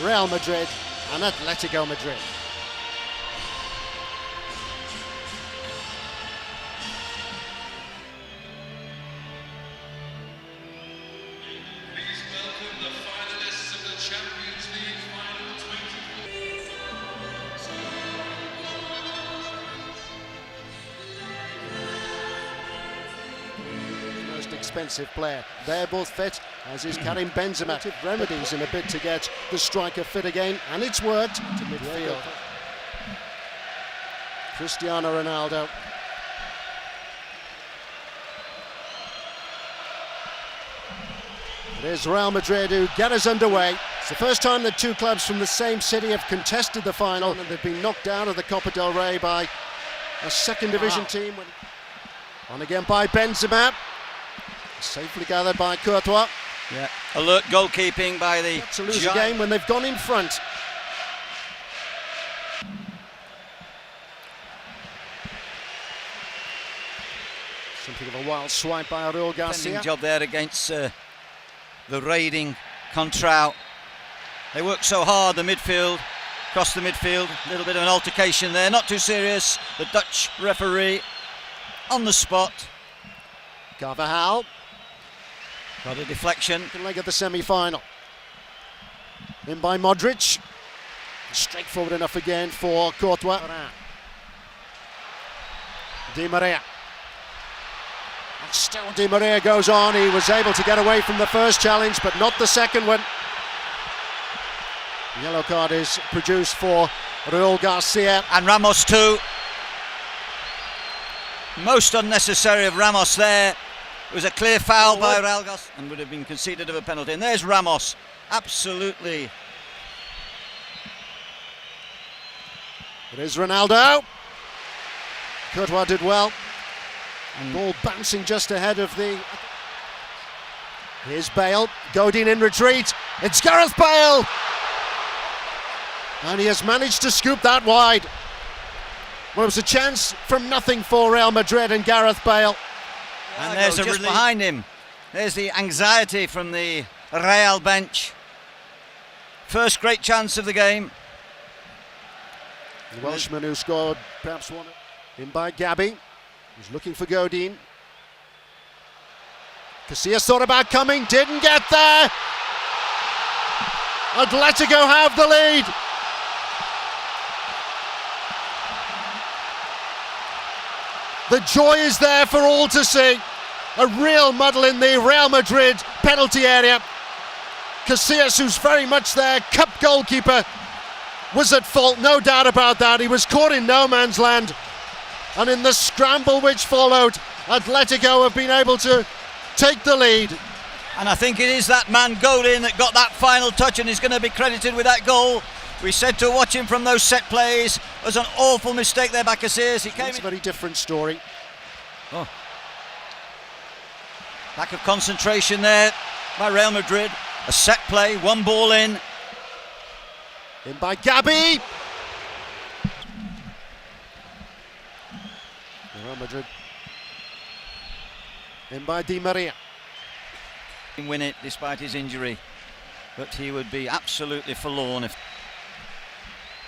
Real Madrid and Atletico Madrid. Please welcome the finalists of the Champions League Final 24. Most expensive player. They're both fit, as is Karim Benzema. Remedies in a bid to get the striker fit again, and it's worked to midfield. Cristiano Ronaldo. It is Real Madrid who get us underway. It's the first time that two clubs from the same city have contested the final, and they've been knocked out of the Copa del Rey by a second division team. On again by Benzema. Safely gathered by Courtois. Yeah, alert goalkeeping by the... To lose a game when they've gone in front. Something of a wild swipe by Raul Garcia. Job there against the raiding Contrao. They work so hard, the midfield, across the midfield. A little bit of an altercation there, not too serious. The Dutch referee on the spot. Carvajal. Got a deflection. Second leg of the semi-final. In by Modric. Straightforward enough again for Courtois. Di Maria. And still Di Maria goes on. He was able to get away from the first challenge, but not the second one. The yellow card is produced for Raul Garcia. And Ramos too. Most unnecessary of Ramos there. It was a clear foul by Real Garcia and would have been conceded of a penalty. And there's Ramos, absolutely. It is Ronaldo. Courtois did well. And ball bouncing just ahead of the... Here's Bale, Godin in retreat. It's Gareth Bale! And he has managed to scoop that wide. Well, it was a chance from nothing for Real Madrid and Gareth Bale. And there's a just behind him. There's the anxiety from the Real bench. First great chance of the game. The Welshman who scored perhaps one. In by Gabby. He's looking for Godin. Casillas thought about coming, didn't get there. Atletico have the lead. The joy is there for all to see. A real muddle in the Real Madrid penalty area. Casillas, who's very much their cup goalkeeper, was at fault, no doubt about that. He was caught in no man's land. And in the scramble which followed, Atletico have been able to take the lead. And I think it is that man Godin that got that final touch and is going to be credited with that goal. We said to watch him from those set plays. It was an awful mistake there by Casillas. He came. It's a very different story. Oh. Lack of concentration there by Real Madrid. A set play, one ball in. In by Gabby. Real Madrid. In by Di Maria. Win it despite his injury, but he would be absolutely forlorn if...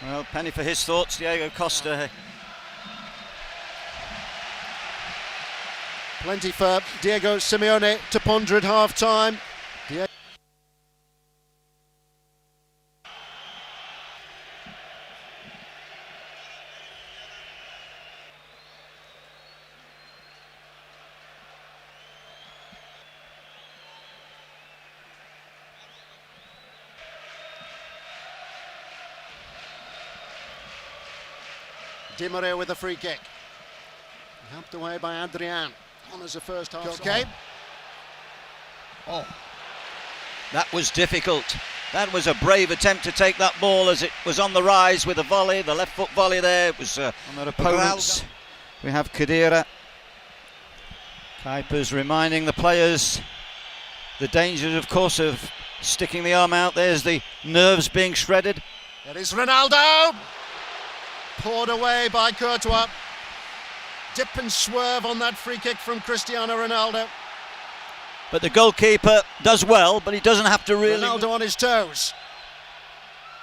Well, penny for his thoughts, Diego Costa. Plenty for Diego Simeone to ponder at half-time. Di Maria with a free kick. Helped away by Adrian. Honours a first half. Okay. Oh, that was difficult. That was a brave attempt to take that ball as it was on the rise with a volley, the left foot volley there. It was on their opponents. We have Khedira. Kuipers reminding the players the dangers, of course, of sticking the arm out. There's the nerves being shredded. It is Ronaldo. Poured away by Courtois. Dip and swerve on that free kick from Cristiano Ronaldo. But the goalkeeper does well, but he doesn't have to really... Ronaldo on his toes.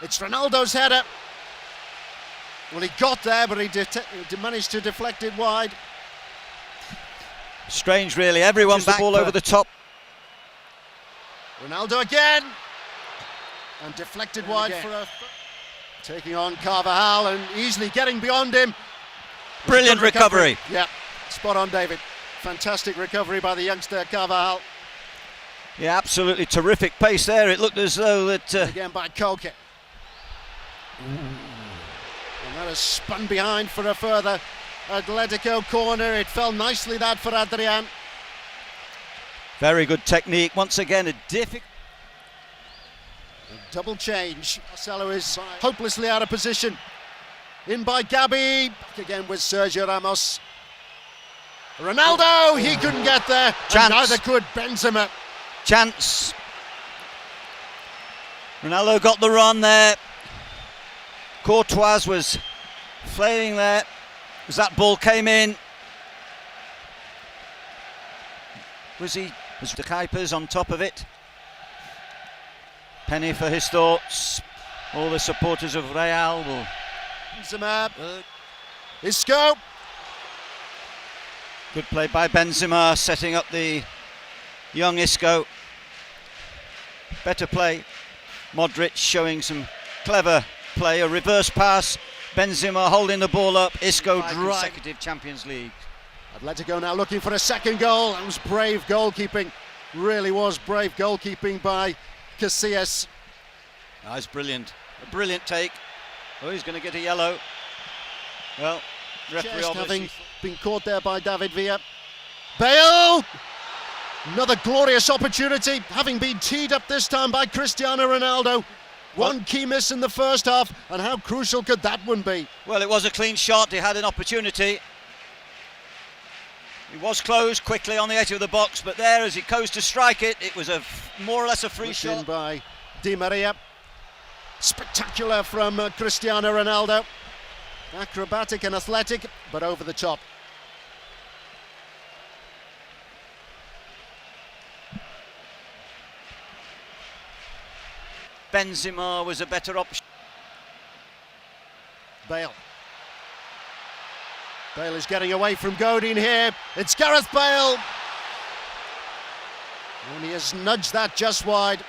It's Ronaldo's header. Well, he got there, but he managed to deflect it wide. Strange, really. Everyone's the ball over the top. Ronaldo again. And deflected wide for a... Taking on Carvajal and easily getting beyond him. Brilliant recovery. Yeah, spot on, David. Fantastic recovery by the youngster Carvajal. Yeah, absolutely terrific pace there. It looked as though that... Again by Koke. And that has spun behind for a further Atletico corner. It fell nicely, that, for Adrian. Very good technique. Once again, a difficult... Double change. Marcelo is hopelessly out of position. In by Gabi. Back again with Sergio Ramos. Ronaldo, he couldn't get there. Chance. And neither could Benzema. Chance. Ronaldo got the run there. Courtois was flailing there as that ball came in. Was the Kuipers on top of it? Penny for his thoughts. All the supporters of Real will... Benzema. Isco. Good play by Benzema, setting up the young Isco. Better play. Modric showing some clever play. A reverse pass. Benzema holding the ball up. Isco consecutive Champions League. Atletico now looking for a second goal. That was brave goalkeeping. Really was brave goalkeeping by Casillas. Oh, it's brilliant. A brilliant take. Oh, he's going to get a yellow. Well, referee Just obviously... having been caught there by David Villa. Bale! Another glorious opportunity, having been teed up this time by Cristiano Ronaldo. One key miss in the first half, and how crucial could that one be? Well, it was a clean shot. He had an opportunity. He was closed quickly on the edge of the box, but there, as he goes to strike it, it was a more or less a free shot. In by Di Maria. Spectacular from Cristiano Ronaldo. Acrobatic and athletic, but over the top. Benzema was a better option. Bale. Bale is getting away from Godin here. It's Gareth Bale. And he has nudged that just wide.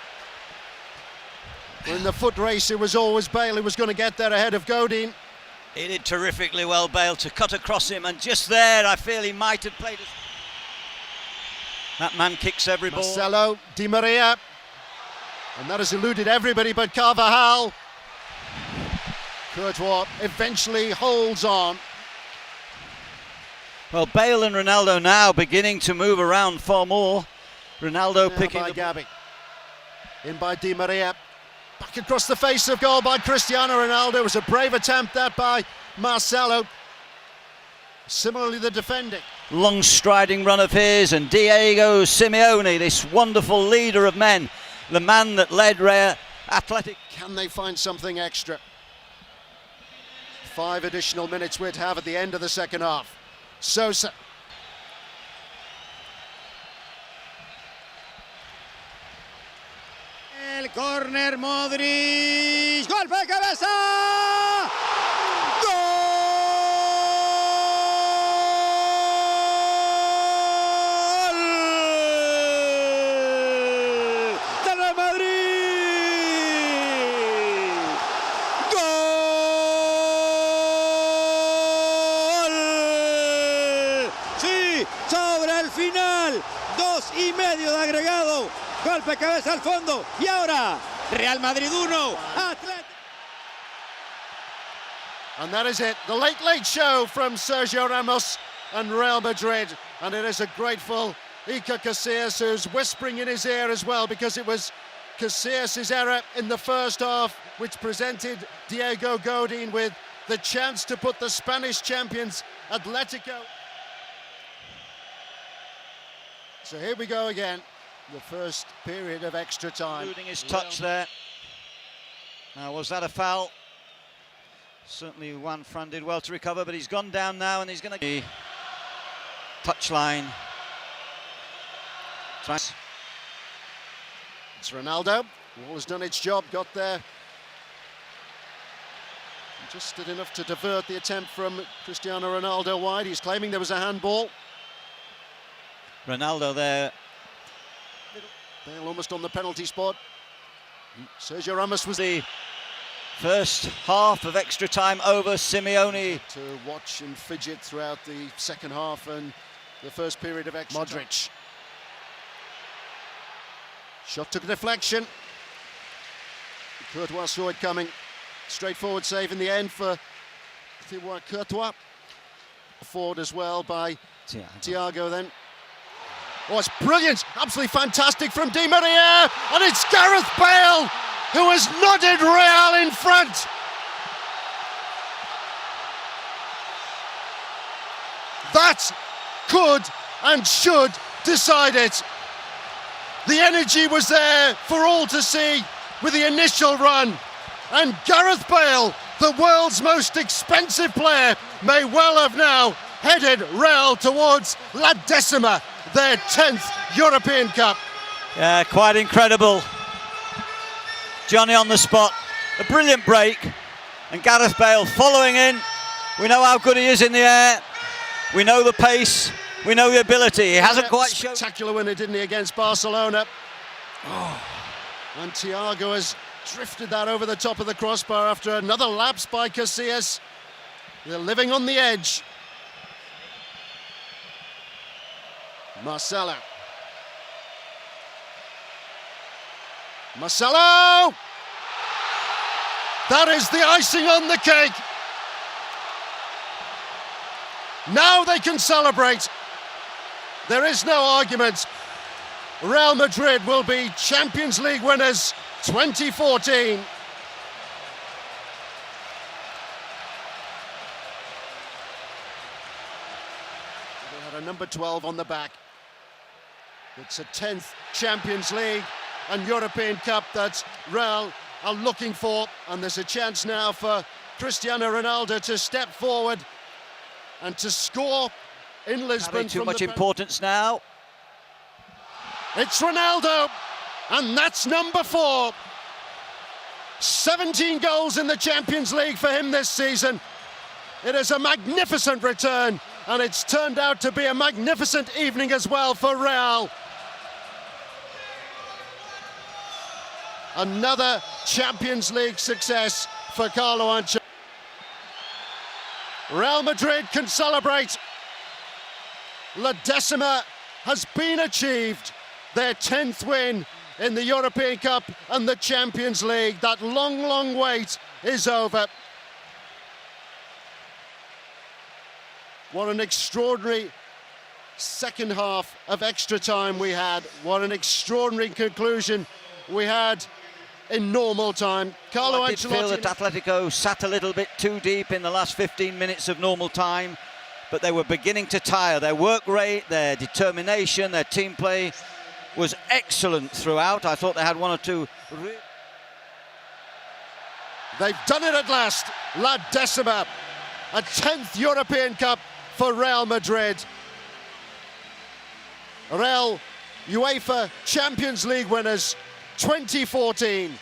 In the foot race, it was always Bale who was going to get there ahead of Godin. He did terrifically well, Bale, to cut across him, and just there I feel he might have played it. That man kicks every ball. Marcelo, Di Maria. And that has eluded everybody but Carvajal. Courtois eventually holds on. Well, Bale and Ronaldo now beginning to move around far more. Ronaldo Now picking by the Gabi. In by Di Maria. Back across the face of goal by Cristiano Ronaldo. It was a brave attempt that by Marcelo. Similarly, the defending. long striding run of his, and Diego Simeone, this wonderful leader of men, the man that led Real Athletic. Can they find something extra? 5 additional minutes we'd have at the end of the second half. Sosa. El córner, Modric, golpe de cabeza, gol del Real Madrid, gol, sí, sobre el final, 2:30 de agregado. Golpe cabeza al fondo y ahora Real Madrid 1, Atlético. And that is it, the late show from Sergio Ramos and Real Madrid, and it is a grateful Iker Casillas who's whispering in his ear as well, because it was Casillas' error in the first half which presented Diego Godin with the chance to put the Spanish champions Atletico. So here we go again. The first period of extra time. Including his touch there. Now, was that a foul? Certainly Juan Fran did well to recover, but he's gone down now and he's going to... Touchline. It's Ronaldo. Ball has done its job, got there Just did enough to divert the attempt from Cristiano Ronaldo wide. He's claiming there was a handball. Ronaldo there. Bale almost on the penalty spot. Sergio Ramos was The first half of extra time over. Simeone. to watch and fidget throughout the second half and the first period of extra time. Modric. Shot took a deflection. Courtois saw it coming. Straightforward save in the end for Thibaut Courtois. Forward as well by Thiago then. Oh, it's brilliant, absolutely fantastic from Di Maria, and it's Gareth Bale who has nodded Real in front. That could and should decide it. The energy was there for all to see with the initial run, and Gareth Bale, the world's most expensive player, may well have now headed Real towards La Decima, their 10th European Cup. Yeah, quite incredible. Johnny on the spot, a brilliant break, and Gareth Bale following in. We know how good he is in the air. We know the pace. We know the ability. He hasn't quite shown. Spectacular winner, didn't he, against Barcelona? And Thiago has drifted that over the top of the crossbar after another lapse by Casillas. They're living on the edge. Marcelo. Marcelo! That is the icing on the cake. Now they can celebrate. There is no argument. Real Madrid will be Champions League winners 2014. They had a number 12 on the back. It's a 10th Champions League and European Cup that Real are looking for, and there's a chance now for Cristiano Ronaldo to step forward and to score in Lisbon. Too much importance now. It's Ronaldo, and that's number 4. 17 goals in the Champions League for him this season. It is a magnificent return, and it's turned out to be a magnificent evening as well for Real. Another Champions League success for Carlo Ancelotti. Real Madrid can celebrate. La Decima has been achieved. Their 10th win in the European Cup and the Champions League. That long, long wait is over. What an extraordinary second half of extra time we had. What an extraordinary conclusion we had in normal time. Carlo I did Ancelotti feel that Atletico sat a little bit too deep in the last 15 minutes of normal time, but they were beginning to tire. Their work rate, their determination, their team play was excellent throughout. I thought they had one or two. They've done it at last. La Decima, a 10th European Cup for Real Madrid. Real UEFA Champions League winners 2014.